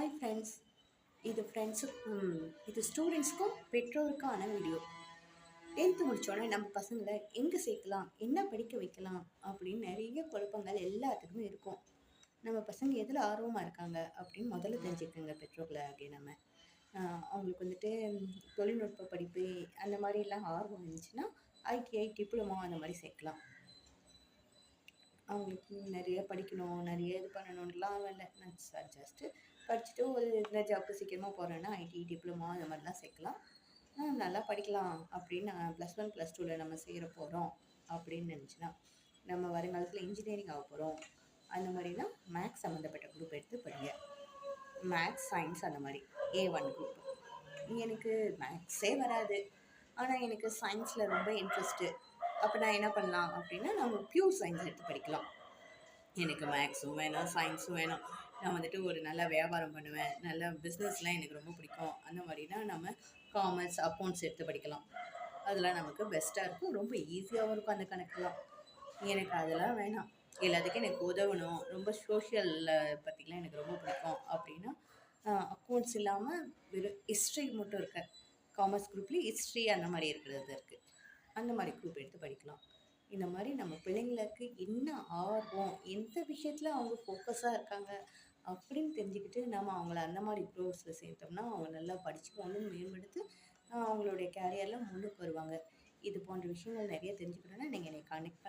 Hi friends. இது ஸ்டூடெண்ட்ஸ்க்கும் பெற்றோருக்கான video. 10th முடித்தோடனே நம்ம பசங்களை எங்கே சேர்க்கலாம், என்ன படிக்க வைக்கலாம் அப்படின்னு நிறைய குழப்பங்கள் எல்லாத்துக்குமே இருக்கும். நம்ம பசங்க எதில் ஆர்வமாக இருக்காங்க அப்படின்னு முதல்ல தெரிஞ்சுக்கோங்க பெற்றோர்களை ஆகிய நம்ம. அவங்களுக்கு வந்துட்டு தொழில்நுட்ப படிப்பு அந்த மாதிரிலாம் ஆர்வம் இருந்துச்சுன்னா ஐடிஐ டிப்ளமோ அந்த மாதிரி சேர்க்கலாம். அவங்களுக்கு நிறைய படிக்கணும், நிறைய இது பண்ணணுன்லாம் இல்லை. நான் ஜஸ்ட்டு படிச்சுட்டு ஒரு இந்த ஜாப்பு சீக்கிரமாக போகிறேன்னா ஐடி டிப்ளமோ அந்த மாதிரிலாம் சேர்க்கலாம். நல்லா படிக்கலாம் அப்படின்னு +1 +2வில் நம்ம சேர போகிறோம் அப்படின்னு நினச்சின்னா, நம்ம வருங்காலத்தில் இன்ஜினியரிங் ஆக போகிறோம் அந்த மாதிரினா மேக்ஸ் சம்மந்தப்பட்ட குரூப் எடுத்து படிங்க. மேக்ஸ் சயின்ஸ் அந்த மாதிரி A1 குரூப். எனக்கு மேக்ஸே வராது, ஆனால் எனக்கு சயின்ஸில் ரொம்ப இன்ட்ரெஸ்ட்டு. அப்போ நான் என்ன பண்ணலாம் அப்படின்னா, நம்ம பியூர் சயின்ஸ் எடுத்து படிக்கலாம். எனக்கு மேக்ஸும் வேணும், சயின்ஸும் வேணும். நான் வந்துட்டு ஒரு நல்ல வியாபாரம் பண்ணுவேன், நல்ல பிஸ்னஸ்லாம் எனக்கு ரொம்ப பிடிக்கும். அந்த மாதிரினா நம்ம காமர்ஸ், அக்கௌண்ட்ஸ் எடுத்து படிக்கலாம். அதெல்லாம் நமக்கு பெஸ்ட்டாக இருக்கும், ரொம்ப ஈஸியாகவும் இருக்கும் அந்த கணக்கெலாம். எனக்கு அதெல்லாம் வேணாம், எல்லாத்துக்கும் எனக்கு உதவணும், ரொம்ப சோஷியலில் பற்றிலாம் எனக்கு ரொம்ப பிடிக்கும் அப்படின்னா அக்கௌண்ட்ஸ் இல்லாமல் வெறும் ஹிஸ்ட்ரி மட்டும் இருக்க காமர்ஸ் குரூப்லேயும் ஹிஸ்ட்ரி அந்த மாதிரி இருக்கிறது இருக்குது. அந்த மாதிரி குரூப் எடுத்து படிக்கலாம். இந்த மாதிரி நம்ம பிள்ளைங்களுக்கு என்ன ஆர்வம், எந்த விஷயத்தில் அவங்க ஃபோக்கஸாக இருக்காங்க அப்படின்னு தெரிஞ்சுக்கிட்டு நம்ம அவங்கள அந்த மாதிரி கோர்ஸில் சேர்த்தோம்னா அவங்க நல்லா படித்து மேம்படுத்தி அவங்களுடைய கேரியரில் முன்னுக்கு வருவாங்க. இது போன்ற விஷயங்கள் நிறைய தெரிஞ்சுக்கணுன்னா நீங்கள் என்னை கான்டெக்ட்